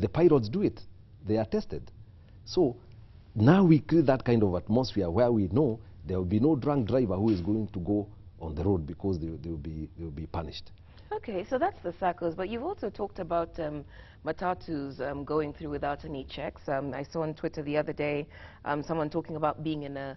The pilots do it. They are tested. So now we create that kind of atmosphere where we know there will be no drunk driver who is going to go on the road because they will be punished. Okay, so that's the circles, but you've also talked about matatus going through without any checks. I saw on Twitter the other day someone talking about being in a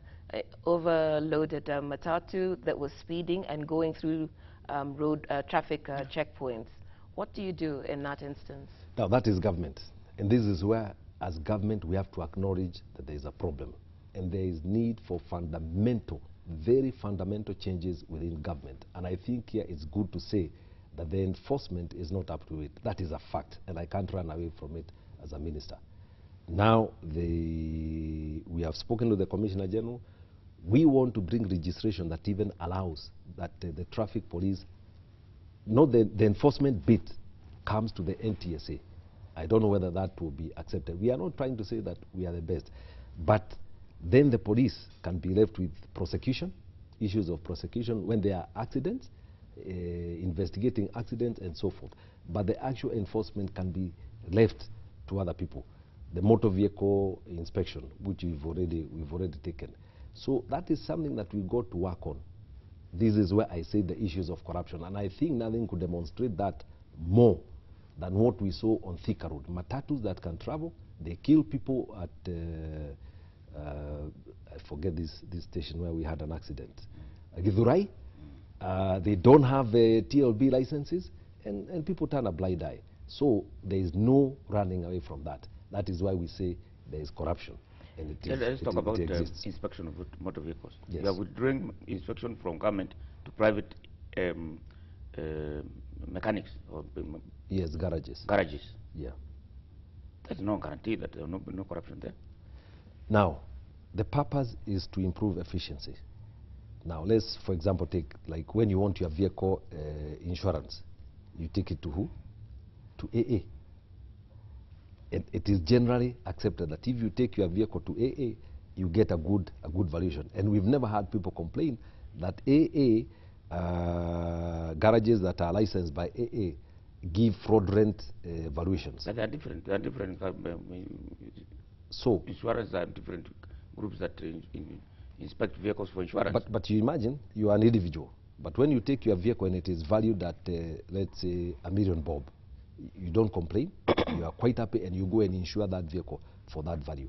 overloaded matatu that was speeding and going through road traffic checkpoints. What do you do in that instance? Now, that is government. And this is where, as government, we have to acknowledge that there is a problem. And there is need for fundamental, very fundamental changes within government. And I think here it's good to say that the enforcement is not up to it. That is a fact, and I can't run away from it as a minister. Now, we have spoken to the Commissioner General. We want to bring legislation that even allows that the traffic police, not the enforcement bit, comes to the NTSA. I don't know whether that will be accepted. We are not trying to say that we are the best, but then the police can be left with prosecution, issues of prosecution when there are accidents, investigating accidents and so forth. But the actual enforcement can be left to other people. The motor vehicle inspection, which we've already taken. So that is something that we got to work on. This is where I say the issues of corruption, and I think nothing could demonstrate that more than what we saw on Thika Road. Matatus that can travel, they kill people at I forget this station where we had an accident. Githurai. They don't have TLB licenses, and people turn a blind eye. So there is no running away from that. That is why we say there is corruption. And let's talk about inspection of motor vehicles. Yes. You are withdrawing inspection from government to private mechanics or yes, garages. Garages. Yeah. There's no guarantee that there will be no corruption there. Now, the purpose is to improve efficiency. Now, let's, for example, take, like, when you want your vehicle insurance, you take it to who? To AA. And it is generally accepted that if you take your vehicle to AA, you get a good valuation. And we've never had people complain that AA garages that are licensed by AA give fraudulent valuations. But they are different. They are different. So insurance are different groups that inspect vehicles for insurance. But you imagine you are an individual, but when you take your vehicle and it is valued at let's say $1 million bob, you don't complain. You are quite happy, and you go and insure that vehicle for that value.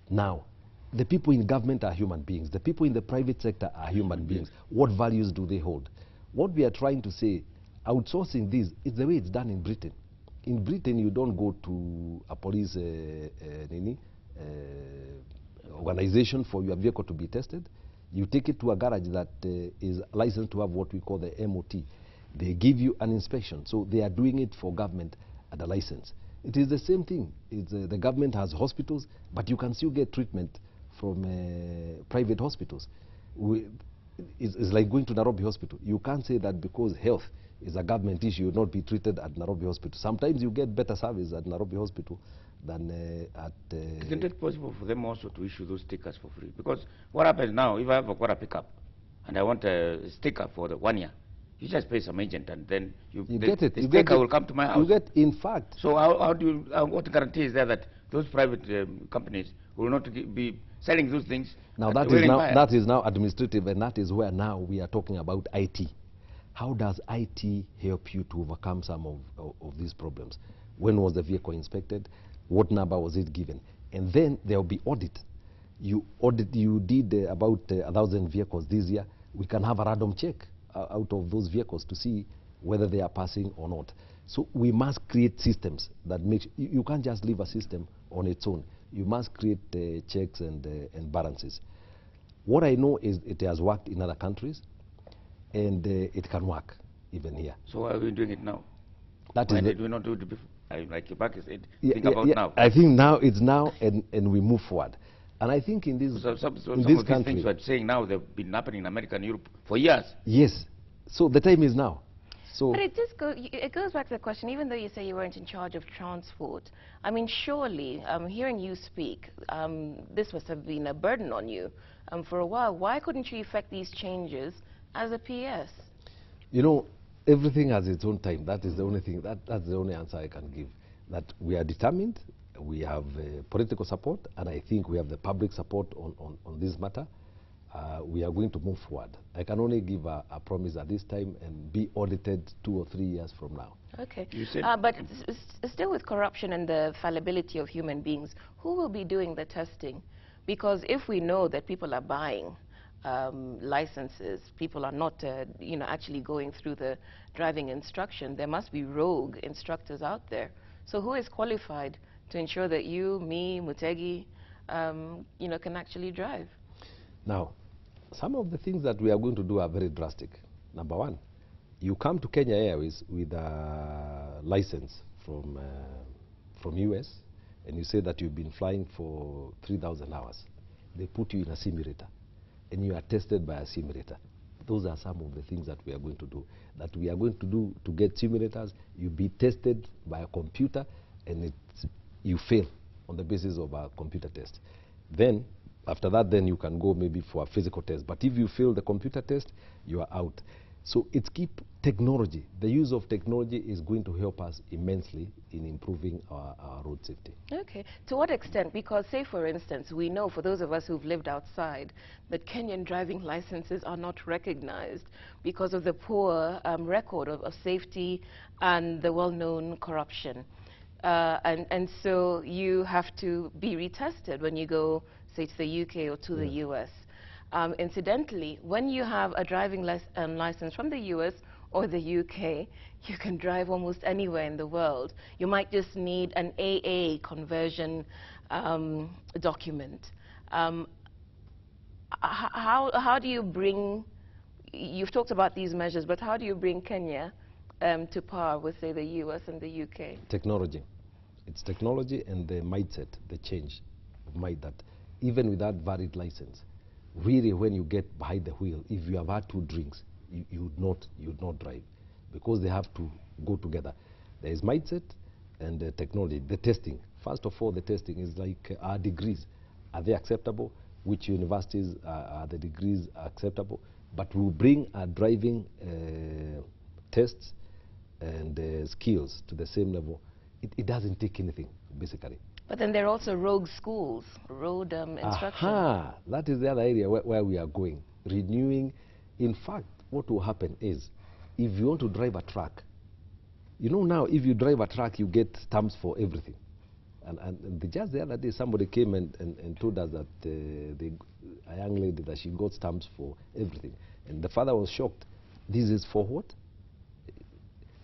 Now, the people in government are human beings. The people in the private sector are human beings. What values do they hold? What we are trying to say, outsourcing this is the way it's done in Britain. In Britain, you don't go to a police organization for your vehicle to be tested. You take it to a garage that is licensed to have what we call the MOT. They give you an inspection. So they are doing it for government at a license. It is the same thing. It's, the government has hospitals, but you can still get treatment from private hospitals. It's like going to Nairobi Hospital. You can't say that because health is a government issue, you will not be treated at Nairobi Hospital. Sometimes you get better service at Nairobi Hospital than at... Isn't it possible for them also to issue those stickers for free? Because what happens now, if I have got a pickup and I want a sticker for the 1 year, you just pay some agent and then you get it. The sticker will come to my house. You get, in fact... So how do you, what guarantee is there that those private companies will not be selling those things? Now that is now administrative, and that is where now we are talking about IT. How does IT help you to overcome some of these problems? When was the vehicle inspected? What number was it given? And then there will be audit. You did about 1,000 vehicles this year. We can have a random check out of those vehicles to see whether they are passing or not. So we must create systems that make, you can't just leave a system on its own. You must create checks and balances. What I know is it has worked in other countries, and it can work even here. So why are we doing it now? That Why is did we not do it before? Like your back said, think yeah, about now. I think now it's now, and we move forward. And I think in this, some in of this these country, things we're saying now, they've been happening in America and Europe for years. yes. So the time is now. So But it goes back to the question, even though you say you weren't in charge of transport, I mean, surely, hearing you speak, this must have been a burden on you for a while. Why couldn't you effect these changes as a PS? you know, everything has its own time. That is the only thing, that's the only answer I can give. that we are determined, we have political support, and I think we have the public support on this matter. We are going to move forward. I can only give a promise at this time and be audited 2 or 3 years from now. Okay. But still with corruption and the fallibility of human beings, who will be doing the testing? Because if we know that people are buying licenses, people are not actually going through the driving instruction, there must be rogue instructors out there. So who is qualified to ensure that you, me, Mutegi, can actually drive? Now, some of the things that we are going to do are very drastic. Number one, you come to Kenya Airways with a license from US, and you say that you've been flying for 3,000 hours. They put you in a simulator, and you are tested by a simulator. Those are some of the things that we are going to do. That we are going to do to get simulators, you be tested by a computer, and you fail on the basis of a computer test. Then, after that, then you can go maybe for a physical test. But if you fail the computer test, you are out. So it's keep technology. The use of technology is going to help us immensely in improving our road safety. Okay. To what extent? Because say, for instance, we know for those of us who've lived outside that Kenyan driving licenses are not recognized because of the poor record of safety and the well-known corruption. And so you have to be retested when you go, say, to the UK or to the US. Incidentally, when you have a driving license from the US or the UK, you can drive almost anywhere in the world. You might just need an AA conversion document. How do you bring, you've talked about these measures, but how do you bring Kenya to par with, say, the US and the UK? Technology. It's technology and the mindset, the change of mind that even without valid license, really when you get behind the wheel, if you have had 2 drinks, you would not drive, because they have to go together. There is mindset and technology. The testing, first of all, the testing is like our degrees. Are they acceptable? Which universities are the degrees acceptable? But we'll bring our driving tests and skills to the same level. It doesn't take anything, basically. But then there are also rogue schools, road instruction. Aha, that is the other area where we are going, renewing. In fact, what will happen is, if you want to drive a truck, you know now, if you drive a truck, you get stamps for everything. And just the other day, somebody came and told us that a young lady, that she got stamps for everything. And the father was shocked. This is for what?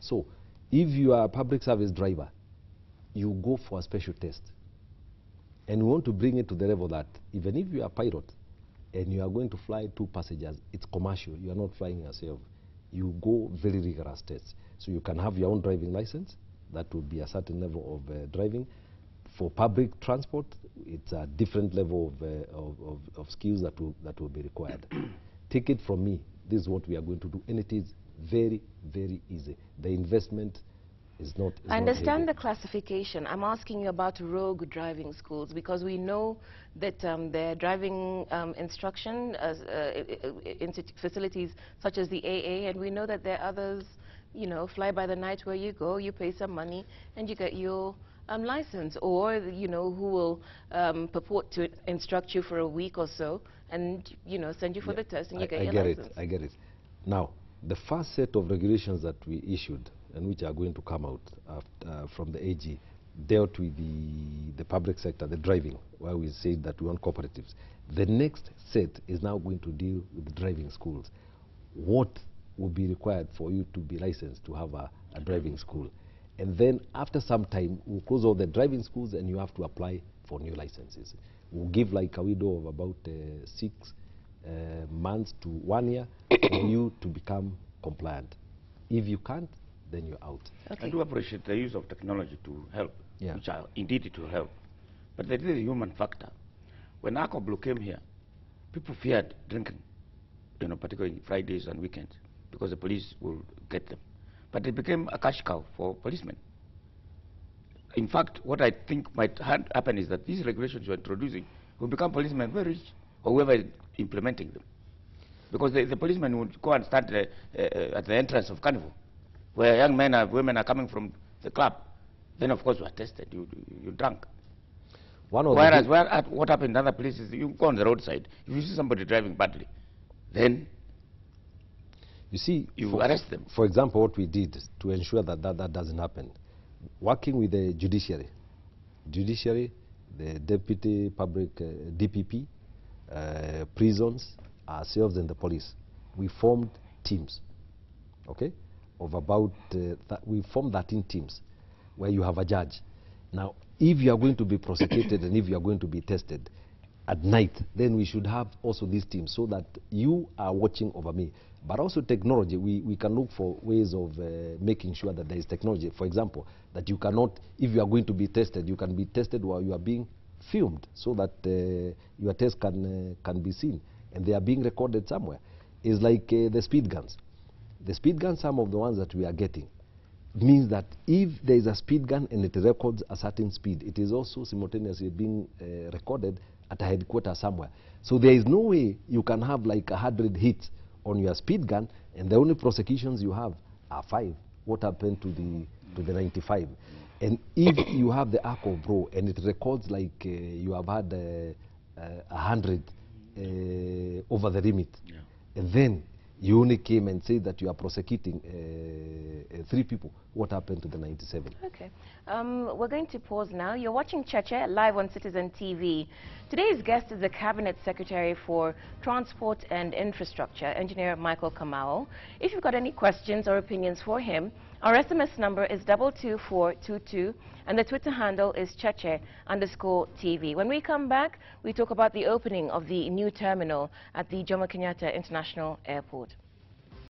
So, if you are a public service driver, you go for a special test. And we want to bring it to the level that even if you are a pilot and you are going to fly 2 passengers, it's commercial, you are not flying yourself. You go very rigorous tests. So you can have your own driving license, that would be a certain level of driving. For public transport, it's a different level of skills that will be required. Take it from me, this is what we are going to do, and it is very, very easy. The investment is not. I understand the classification. I'm asking you about rogue driving schools, because we know that their driving instruction facilities such as the AA, and we know that there are others, fly by the night where you go, you pay some money, and you get your license, or who will purport to instruct you for a week or so, and send you for the test, and you get your license. I get it. Now, the first set of regulations that we issued, and which are going to come out from the AG, dealt with the public sector, the driving, where we said that we want cooperatives. The next set is now going to deal with the driving schools. What will be required for you to be licensed to have a driving school? And then after some time, we'll close all the driving schools and you have to apply for new licenses. We'll give like a window of about 6 months to 1 year for you to become compliant. If you can't, then you're out. Okay. I do appreciate the use of technology to help, which are indeed to help. But there is a human factor. When Alcohol Blue came here, people feared drinking, particularly Fridays and weekends, because the police will get them. But it became a cash cow for policemen. In fact, what I think might happen is that these regulations you're introducing will become policemen very rich, or whoever is implementing them. Because the policemen would go and stand at the entrance of carnival, where young men and women are coming from the club, then of course you are tested, you drunk. Whereas what happened in other places, you go on the roadside, if you see somebody driving badly, then you see, you arrest them. For example, what we did to ensure that that doesn't happen, working with the judiciary, the deputy public DPP, prisons, ourselves and the police, we formed teams, okay, of about, we formed 13 teams where you have a judge. Now, if you are going to be prosecuted and if you are going to be tested at night, then we should have also these teams so that you are watching over me. But also technology, we can look for ways of making sure that there is technology. For example, that you cannot, if you are going to be tested, you can be tested while you are being filmed so that your test can be seen and they are being recorded somewhere. It's like the speed guns. The speed guns, some of the ones that we are getting, means that if there is a speed gun and it records a certain speed, it is also simultaneously being recorded at a headquarters somewhere. So there is no way you can have like 100 hits on your speed gun and the only prosecutions you have are 5. What happened to the 95? And if you have the arc of bro and it records like you have had 100 over the limit, and then you only came and said that you are prosecuting 3 people. What happened to the 97? Okay. We're going to pause now. You're watching Cheche live on Citizen TV. Today's guest is the Cabinet Secretary for Transport and Infrastructure, Engineer Michael Kamau. If you've got any questions or opinions for him, our SMS number is 22422 and the Twitter handle is Cheche_TV. When we come back, we talk about the opening of the new terminal at the Jomo Kenyatta International Airport.